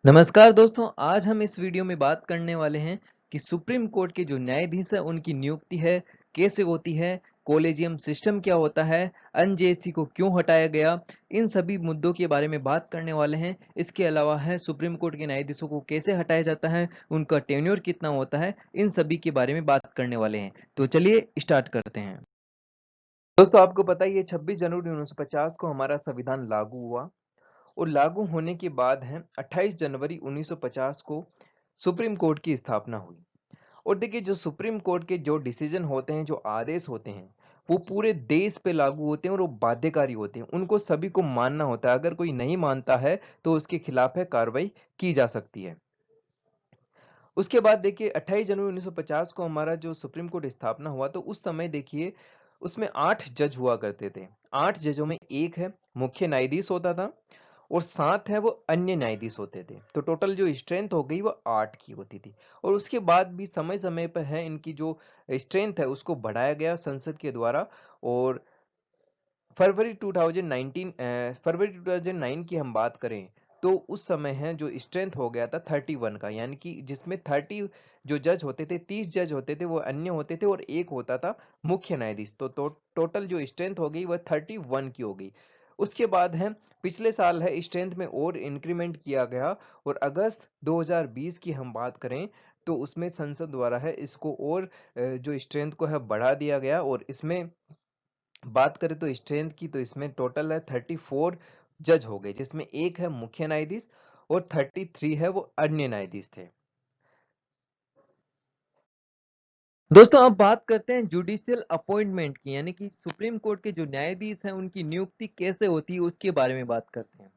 नमस्कार दोस्तों, आज हम इस वीडियो में बात करने वाले हैं कि सुप्रीम कोर्ट के जो न्यायाधीश है उनकी नियुक्ति है कैसे होती है, कॉलेजियम सिस्टम क्या होता है, एनजेसी को क्यों हटाया गया, इन सभी मुद्दों के बारे में बात करने वाले हैं। इसके अलावा है सुप्रीम कोर्ट के न्यायाधीशों को कैसे हटाया जाता है, उनका टेन्योर कितना होता है, इन सभी के बारे में बात करने वाले हैं। तो चलिए स्टार्ट करते हैं। दोस्तों, आपको पता ही है 26 जनवरी 1950 को हमारा संविधान लागू हुआ और लागू होने के बाद है 28 जनवरी 1950 को सुप्रीम कोर्ट की स्थापना हुई। और देखिए, जो सुप्रीम कोर्ट के जो डिसीजन होते हैं, जो आदेश होते हैं, वो पूरे देश पे लागू होते हैं और वो बाध्यकारी होते हैं। उनको सभी को मानना होता है। अगर कोई नहीं मानता है तो उसके खिलाफ है कार्रवाई की जा सकती है। उसके बाद देखिए 28 जनवरी 1950 को हमारा जो सुप्रीम कोर्ट स्थापना हुआ, तो उस समय देखिए उसमें 8 जज हुआ करते थे। 8 जजों में एक है मुख्य न्यायाधीश होता था और 7 है वो अन्य न्यायाधीश होते थे। तो टोटल जो स्ट्रेंथ हो गई वो 8 की होती थी। और उसके बाद भी समय समय पर है इनकी जो स्ट्रेंथ है उसको बढ़ाया गया संसद के द्वारा। और फरवरी 2009 की हम बात करें तो उस समय है जो स्ट्रेंथ हो गया था 31 का, यानी कि जिसमें 30 जो जज होते थे, 30 जज होते थे वो अन्य होते थे और एक होता था मुख्य न्यायाधीश। तो टोटल जो स्ट्रेंथ हो गई वह 31 की हो गई। उसके बाद है पिछले साल है स्ट्रेंथ में और इंक्रीमेंट किया गया और अगस्त 2020 की हम बात करें तो उसमें संसद द्वारा है इसको और जो स्ट्रेंथ को है बढ़ा दिया गया। और इसमें बात करें तो स्ट्रेंथ की, तो इसमें टोटल है 34 जज हो गए, जिसमें एक है मुख्य न्यायाधीश और 33 है वो अन्य न्यायाधीश थे। दोस्तों, अब बात करते हैं जुडिशियल अपॉइंटमेंट की, यानी कि सुप्रीम कोर्ट के जो न्यायाधीश हैं उनकी नियुक्ति कैसे होती है उसके बारे में बात करते हैं।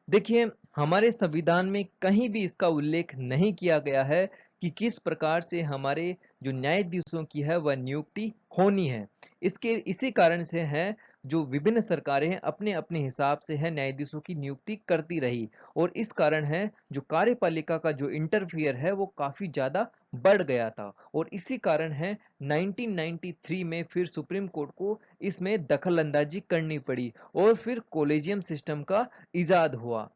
देखिए, हमारे संविधान में कहीं भी इसका उल्लेख नहीं किया गया है कि किस प्रकार से हमारे जो न्यायाधीशों की है वह नियुक्ति होनी है। इसके इसी कारण से है जो विभिन्न सरकारें हैं अपने अपने हिसाब से है न्यायाधीशों की नियुक्ति करती रही। और इस कारण है जो कार्यपालिका का जो इंटरफियर है वो काफी ज्यादा बढ़ गया था। और इसी कारण है 1993 में फिर सुप्रीम कोर्ट को इसमें दखल अंदाजी करनी पड़ी और फिर कॉलेजियम सिस्टम का इजाद हुआ।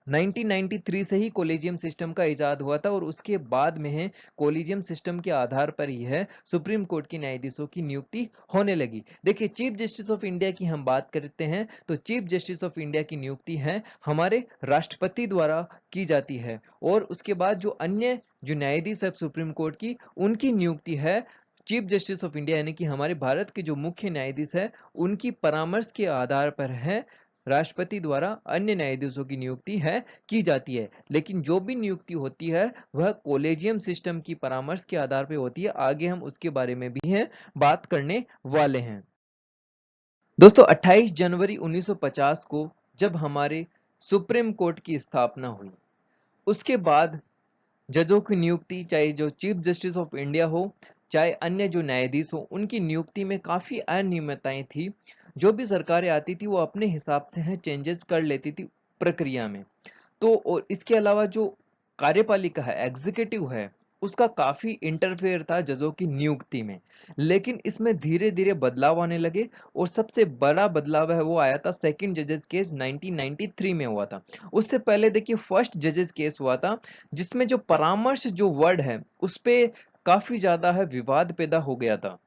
1993 से ही कॉलेजियम सिस्टम का इजाद हुआ था और उसके बाद में है कॉलेजियम सिस्टम के आधार पर ही है सुप्रीम कोर्ट के न्यायाधीशों की नियुक्ति होने लगी। देखिए, चीफ जस्टिस ऑफ इंडिया की हम बात करते हैं तो चीफ जस्टिस ऑफ इंडिया की नियुक्ति है हमारे राष्ट्रपति द्वारा की जाती है। और उसके बाद जो अन्य जो न्यायाधीश है सुप्रीम कोर्ट की, उनकी नियुक्ति है चीफ जस्टिस ऑफ इंडिया यानी कि हमारे भारत के जो मुख्य न्यायाधीश है उनकी परामर्श के आधार पर है राष्ट्रपति द्वारा अन्य न्यायाधीशों की नियुक्ति है की जाती है। लेकिन जो भी नियुक्ति होती है वह कॉलेजियम सिस्टम की परामर्श के आधार पर होती है। आगे हम उसके बारे में भी है बात करने वाले हैं। दोस्तों, 28 जनवरी 1950 को जब हमारे सुप्रीम कोर्ट की स्थापना हुई, उसके बाद जजों की नियुक्ति, चाहे जो चीफ जस्टिस ऑफ इंडिया हो चाहे अन्य जो न्यायाधीश हो, उनकी नियुक्ति में काफी अनियमितताएं थी। जो भी सरकारें आती थी वो अपने हिसाब से है चेंजेस कर लेती थी प्रक्रिया में। तो और इसके अलावा जो कार्यपालिका है, एग्जीक्यूटिव है, उसका काफी इंटरफेयर था जजों की नियुक्ति में। लेकिन इसमें धीरे धीरे बदलाव आने लगे और सबसे बड़ा बदलाव है वो आया था सेकंड जजेस केस 1993 में हुआ था। उससे पहले देखिए फर्स्ट जजेस केस हुआ था, जिसमें जो परामर्श जो वर्ड है उस पे काफी ज्यादा है विवाद पैदा हो गया था।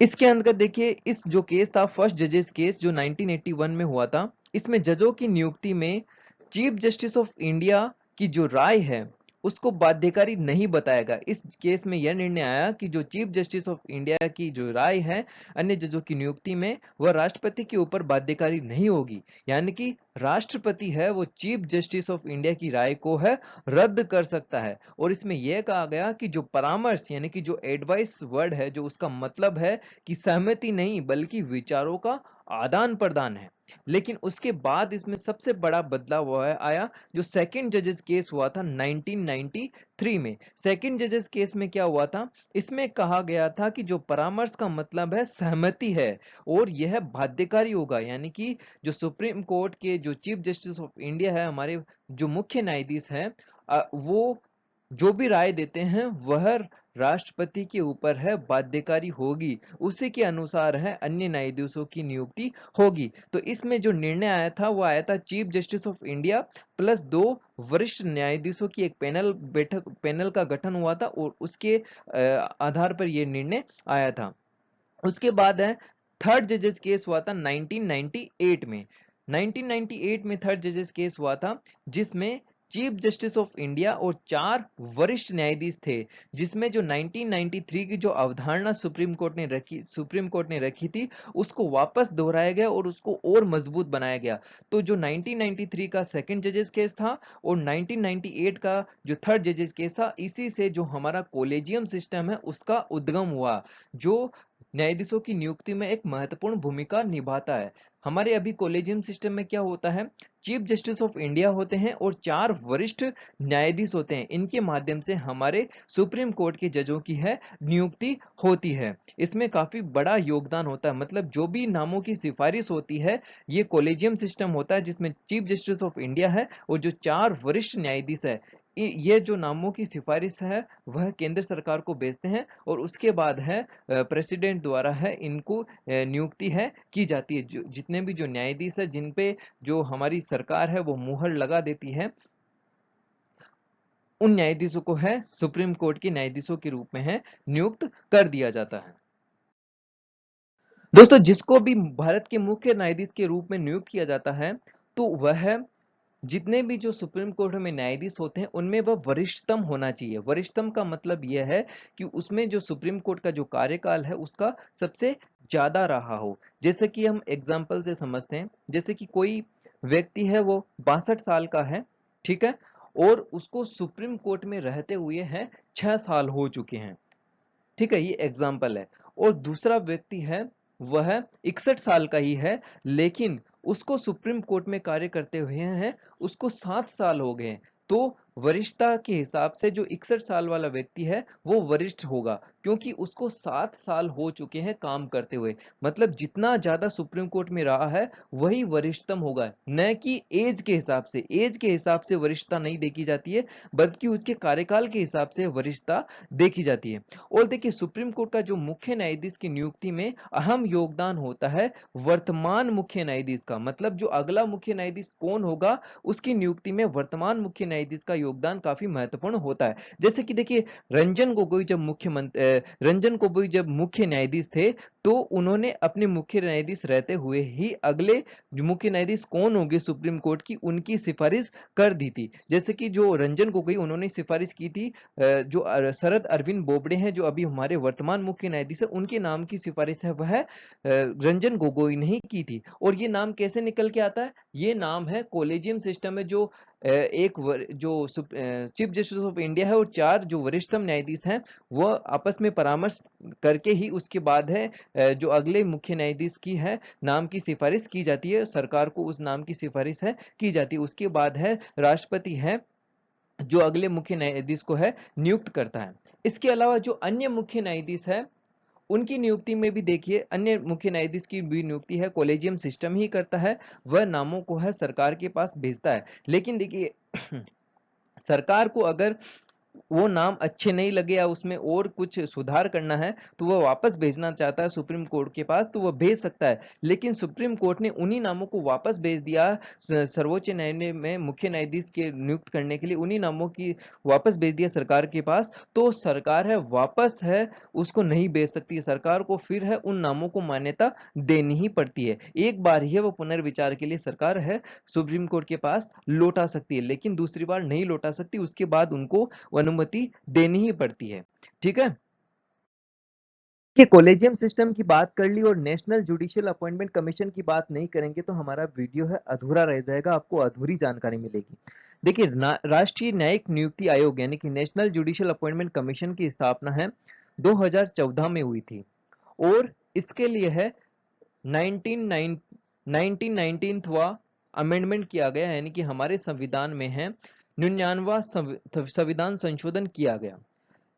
इसके अंतर्गत देखिए इस जो केस था फर्स्ट जजेस केस जो 1981 में हुआ था, इसमें जजों की नियुक्ति में चीफ जस्टिस ऑफ इंडिया की जो राय है उसको बाध्यकारी नहीं बताया गया। इस केस में यह निर्णय आया कि जो चीफ जस्टिस ऑफ इंडिया की जो राय है अन्य जजों की नियुक्ति में वह राष्ट्रपति के ऊपर बाध्यकारी नहीं होगी। यानी कि राष्ट्रपति है वो चीफ जस्टिस ऑफ इंडिया की राय को है रद्द कर सकता है। और इसमें यह कहा गया कि जो परामर्श यानी कि जो एडवाइस वर्ड है जो उसका मतलब है कि सहमति नहीं बल्कि विचारों का आदान प्रदान है। लेकिन उसके बाद इसमें सबसे बड़ा बदलाव आया जो सेकंड जजेस केस हुआ था 1993 में। सेकंड जजेस केस में क्या हुआ था, इसमें कहा गया था कि जो परामर्श का मतलब है सहमति है और यह बाध्यकारी होगा। यानी कि जो सुप्रीम कोर्ट के जो चीफ जस्टिस ऑफ इंडिया है, हमारे जो मुख्य न्यायाधीश हैं, वो जो भी राय देते हैं वह राष्ट्रपति के ऊपर है, बाध्यकारी होगी, उसी के अनुसार है अन्य न्यायाधीशों की नियुक्ति होगी। तो इसमें जो निर्णय आया था वो आया था chief justice of India plus 2 वरिष्ठ न्यायाधीशों की एक पैनल का गठन हुआ था और उसके आधार पर यह निर्णय आया था। उसके बाद है थर्ड जजेस केस हुआ था 1998 में। 1998 में थर्ड जजेस केस हुआ था जिसमें चीफ जस्टिस ऑफ इंडिया और 4 वरिष्ठ न्यायाधीश थे, जिसमें जो 1993 की जो अवधारणा सुप्रीम कोर्ट ने रखी थी उसको वापस दोहराया गया और उसको और मजबूत बनाया गया। तो जो 1993 का सेकंड जजेस केस था और 1998 का जो थर्ड जजेस केस था, इसी से जो हमारा कोलेजियम सिस्टम है उसका उद्गम हुआ, जो न्यायाधीशों की नियुक्ति में एक महत्वपूर्ण भूमिका निभाता है। हमारे अभी कॉलेजियम सिस्टम में क्या होता है, चीफ जस्टिस ऑफ इंडिया होते हैं और 4 वरिष्ठ न्यायाधीश होते हैं, इनके माध्यम से हमारे सुप्रीम कोर्ट के जजों की है नियुक्ति होती है। इसमें काफी बड़ा योगदान होता है, मतलब जो भी नामों की सिफारिश होती है ये कॉलेजियम सिस्टम होता है जिसमें चीफ जस्टिस ऑफ इंडिया है और जो 4 वरिष्ठ न्यायाधीश है, ये जो नामों की सिफारिश है वह केंद्र सरकार को भेजते हैं और उसके बाद है प्रेसिडेंट द्वारा है इनको नियुक्ति है की जाती है। जो जितने भी जो न्यायाधीश है जिन पे जो हमारी सरकार है वो मुहर लगा देती है, उन न्यायाधीशों को है सुप्रीम कोर्ट के न्यायाधीशों के रूप में है नियुक्त कर दिया जाता है। दोस्तों, जिसको भी भारत के मुख्य न्यायाधीश के रूप में नियुक्त किया जाता है तो वह जितने भी जो सुप्रीम कोर्ट में न्यायाधीश होते हैं उनमें वह वरिष्ठतम होना चाहिए। वरिष्ठतम का मतलब यह है कि उसमें जो सुप्रीम कोर्ट का जो कार्यकाल है उसका सबसे ज्यादा रहा हो। जैसे कि हम एग्जाम्पल से समझते हैं, जैसे कि कोई व्यक्ति है वो 62 साल का है, ठीक है, और उसको सुप्रीम कोर्ट में रहते हुए है 6 साल हो चुके हैं, ठीक है, ये एग्जाम्पल है। और दूसरा व्यक्ति है वह 61 साल का ही है, लेकिन उसको सुप्रीम कोर्ट में कार्य करते हुए हैं उसको 7 साल हो गए, तो वरिष्ठता के हिसाब से जो 61 साल वाला व्यक्ति है वो वरिष्ठ होगा, क्योंकि उसको 7 साल हो चुके हैं काम करते हुए। मतलब जितना ज्यादा सुप्रीम कोर्ट में रहा है वही वरिष्ठतम होगा, न कि एज के हिसाब से। एज के हिसाब से वरिष्ठता नहीं देखी जाती है, बल्कि उसके कार्यकाल के हिसाब से वरिष्ठता देखी जाती है। और देखिए, सुप्रीम कोर्ट का जो मुख्य न्यायाधीश की नियुक्ति में अहम योगदान होता है वर्तमान मुख्य न्यायाधीश का। मतलब जो अगला मुख्य न्यायाधीश कौन होगा उसकी नियुक्ति में वर्तमान मुख्य न्यायाधीश का योगदान काफी महत्वपूर्ण होता है। जैसे कि देखिए, रंजन गोगोई जब मुख्य न्यायाधीश थे तो उन्होंने अपने मुख्य न्यायाधीश रहते हुए ही अगले जो मुख्य न्यायाधीश कौन होंगे सुप्रीम कोर्ट की उनकी सिफारिश कर दी थी। जैसे कि जो रंजन गोगोई उन्होंने सिफारिश की थी जो शरद अरविंद बोबडे हैं जो अभी हमारे वर्तमान मुख्य न्यायाधीश है, उनके नाम की सिफारिश है वह रंजन गोगोई ने ही की थी। और ये नाम कैसे निकल के आता है, ये नाम है कोलेजियम सिस्टम में जो जो चीफ जस्टिस ऑफ इंडिया है और 4 जो वरिष्ठतम न्यायाधीश हैं वह आपस में परामर्श करके ही उसके बाद है जो अगले मुख्य न्यायाधीश की है नाम की सिफारिश की जाती है, सरकार को उस नाम की सिफारिश है की जाती है। उसके बाद है राष्ट्रपति है जो अगले मुख्य न्यायाधीश को है नियुक्त करता है। इसके अलावा जो अन्य मुख्य न्यायाधीश है उनकी नियुक्ति में भी देखिए, अन्य मुख्य न्यायाधीश की भी नियुक्ति है कॉलेजियम सिस्टम ही करता है, वह नामों को है सरकार के पास भेजता है। लेकिन देखिए सरकार को अगर वो नाम अच्छे नहीं लगे या उसमें और कुछ सुधार करना है तो वह वापस भेजना चाहता है सुप्रीम कोर्ट के पास तो वह भेज सकता है। लेकिन सुप्रीम कोर्ट ने उन्हीं नामों को वापस भेज दिया सर्वोच्च न्यायालय में मुख्य न्यायाधीश के नियुक्त करने के लिए, उन्हीं नामों की वापस भेज दिया सरकार के पास, तो सरकार है वापस है उसको नहीं भेज सकती है। सरकार को फिर है उन नामों को मान्यता देनी ही पड़ती है। एक बार ही है वो पुनर्विचार के लिए सरकार है सुप्रीम कोर्ट के पास लौटा सकती है, लेकिन दूसरी बार नहीं लौटा सकती, उसके बाद उनको अनुमति देनी ही पड़ती है। ठीक है, कि कॉलेजियम सिस्टम की बात कर ली और नेशनल जुडिशियल अपॉइंटमेंट कमीशन की बात नहीं करेंगे तो हमारा वीडियो है अधूरा रह जाएगा, आपको अधूरी जानकारी मिलेगी। देखिए, राष्ट्रीय न्यायिक नियुक्ति आयोग यानी कि नेशनल जुडिशियल अपॉइंटमेंट कमीशन की स्थापना है 2014 में हुई थी और इसके लिए है 1919वां अमेंडमेंट किया गया, यानी कि हमारे संविधान में है 99वां संविधान संशोधन किया गया।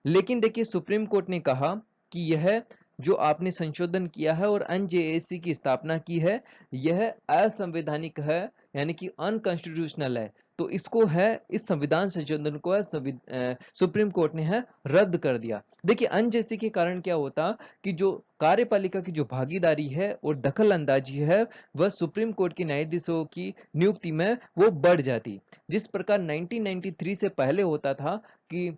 लेकिन देखिए, सुप्रीम कोर्ट ने कहा कि यह जो आपने संशोधन किया है और एनजेएसी की स्थापना की है यह असंवैधानिक है, यानी कि अनकॉन्स्टिट्यूशनल है। तो इसको है, इस संविधान संशोधन को है सुप्रीम कोर्ट ने है रद्द कर दिया। देखिए अनजेसी के कारण क्या होता कि जो कार्यपालिका की जो भागीदारी है और दखल अंदाजी है वह सुप्रीम कोर्ट के न्यायाधीशों की नियुक्ति में वो बढ़ जाती। जिस प्रकार 1993 से पहले होता था कि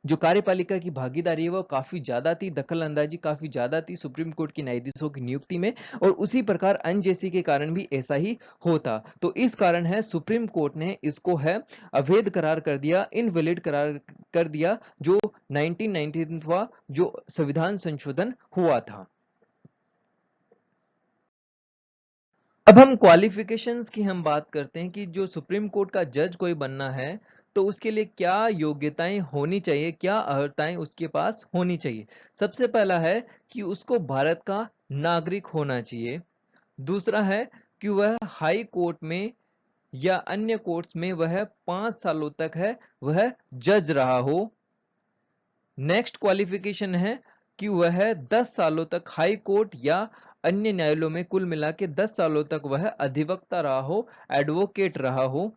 जो कार्यपालिका की भागीदारी है वो काफी ज्यादा थी, दखल अंदाजी काफी ज्यादा थी सुप्रीम कोर्ट के न्यायाधीशों की नियुक्ति में, और उसी प्रकार अनजेसी के कारण भी ऐसा ही होता। तो इस कारण है सुप्रीम कोर्ट ने इसको है अवैध करार कर दिया, इनवैलिड करार कर दिया, जो 1919वां जो संविधान संशोधन हुआ था। अब हम क्वालिफिकेशंस की हम बात करते हैं कि जो सुप्रीम कोर्ट का जज कोई बनना है तो उसके लिए क्या योग्यताएं होनी चाहिए, क्या अर्हताएं उसके पास होनी चाहिए। सबसे पहला है कि उसको भारत का नागरिक होना चाहिए। दूसरा है कि वह हाई कोर्ट में या अन्य कोर्ट्स में वह 5 सालों तक है वह जज रहा हो। नेक्स्ट क्वालिफिकेशन है कि वह 10 सालों तक हाई कोर्ट या अन्य न्यायालयों में कुल मिला के 10 सालों तक वह अधिवक्ता रहा हो, एडवोकेट रहा हो।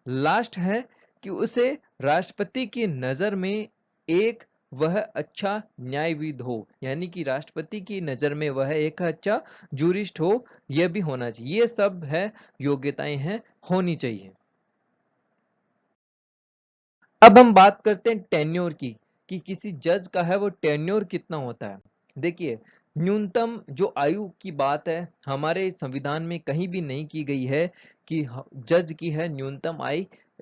लास्ट है कि उसे राष्ट्रपति की नजर में एक वह अच्छा न्यायविद हो, यानी कि राष्ट्रपति की नजर में वह एक अच्छा जूरिस्ट हो, यह भी होना चाहिए। ये सब है योग्यताएं हैं होनी चाहिए। अब हम बात करते हैं टेन्योर की कि किसी जज का है वो टेन्योर कितना होता है। देखिए न्यूनतम जो आयु की बात है हमारे संविधान में कहीं भी नहीं की गई है कि जज की है न्यूनतम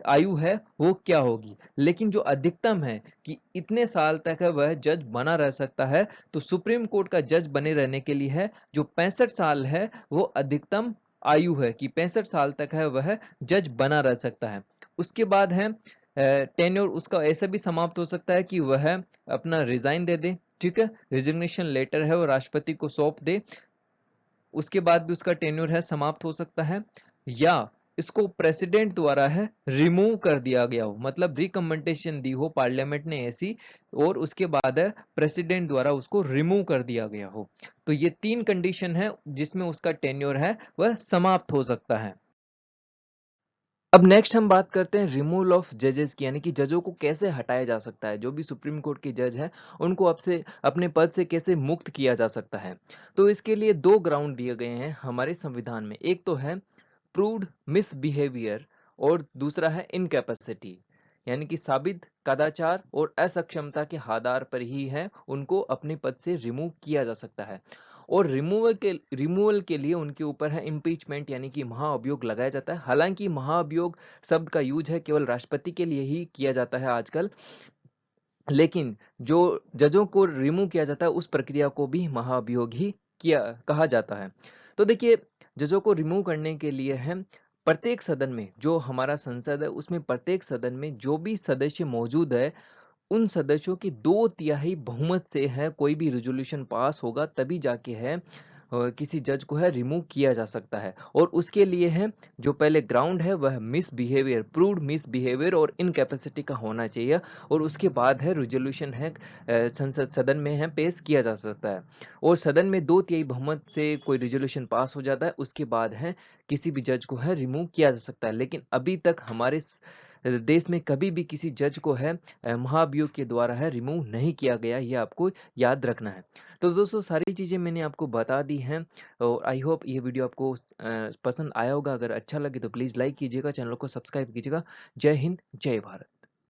आयु है वो क्या होगी, लेकिन जो अधिकतम है कि इतने साल तक है वह जज बना रह सकता है। तो सुप्रीम कोर्ट का जज बने रहने के लिए है जो 65 साल है वो अधिकतम आयु है कि 65 साल तक है वह जज बना रह सकता है। उसके बाद है टेन्योर उसका ऐसा भी समाप्त हो सकता है कि वह अपना रिजाइन दे दे, ठीक है, रिजिग्नेशन लेटर है वो राष्ट्रपति को सौंप दे, उसके बाद भी उसका टेन्योर है समाप्त हो सकता है। या इसको प्रेसिडेंट द्वारा है रिमूव कर दिया गया हो, मतलब रिकमेंडेशन दी हो पार्लियामेंट ने ऐसी, और उसके बाद है प्रेसिडेंट द्वारा उसको रिमूव कर दिया गया हो। तो ये 3 कंडीशन है जिसमें उसका टेन्योर है वह समाप्त हो सकता है। अब नेक्स्ट हम बात करते हैं रिमूवल ऑफ जजेस की, यानी कि जजों को कैसे हटाया जा सकता है। जो भी सुप्रीम कोर्ट के जज हैं उनको अब से अपने पद से कैसे मुक्त किया जा सकता है। तो इसके लिए 2 ग्राउंड दिए गए हैं हमारे संविधान में। एक तो है प्रूव्ड मिसबिहेवियर और दूसरा है इनकैपेसिटी, यानी कि साबित कदाचार और असक्षमता के आधार पर ही है उनको अपने पद से रिमूव किया जा सकता है। और रिमूवल के लिए उनके ऊपर है इम्पीचमेंट, यानी कि महाअभियोग लगाया जाता है। हालांकि महाअभियोग शब्द का यूज है केवल राष्ट्रपति के लिए ही किया जाता है आजकल, लेकिन जो जजों को रिमूव किया जाता है उस प्रक्रिया को भी महाअभियोग ही किया कहा जाता है। तो देखिए जजों को रिमूव करने के लिए है प्रत्येक सदन में, जो हमारा संसद है उसमें प्रत्येक सदन में जो भी सदस्य मौजूद है उन सदस्यों की 2/3 बहुमत से है कोई भी रेजोल्यूशन पास होगा तभी जाके है किसी जज को है रिमूव किया जा सकता है। और उसके लिए है जो पहले ग्राउंड है वह मिसबिहेवियर, प्रूव्ड मिसबिहेवियर और इनकैपेसिटी का होना चाहिए, और उसके बाद है रेजोल्यूशन है संसद सदन में है पेश किया जा सकता है। और सदन में 2/3 बहुमत से कोई रेजोल्यूशन पास हो जाता है उसके बाद है किसी भी जज को है रिमूव किया जा सकता है। लेकिन अभी तक हमारे देश में कभी भी किसी जज को है महाभियोग के द्वारा है रिमूव नहीं किया गया, ये आपको याद रखना है। तो दोस्तों सारी चीज़ें मैंने आपको बता दी हैं और आई होप ये वीडियो आपको पसंद आया होगा। अगर अच्छा लगे तो प्लीज़ लाइक कीजिएगा, चैनल को सब्सक्राइब कीजिएगा। जय हिंद, जय भारत।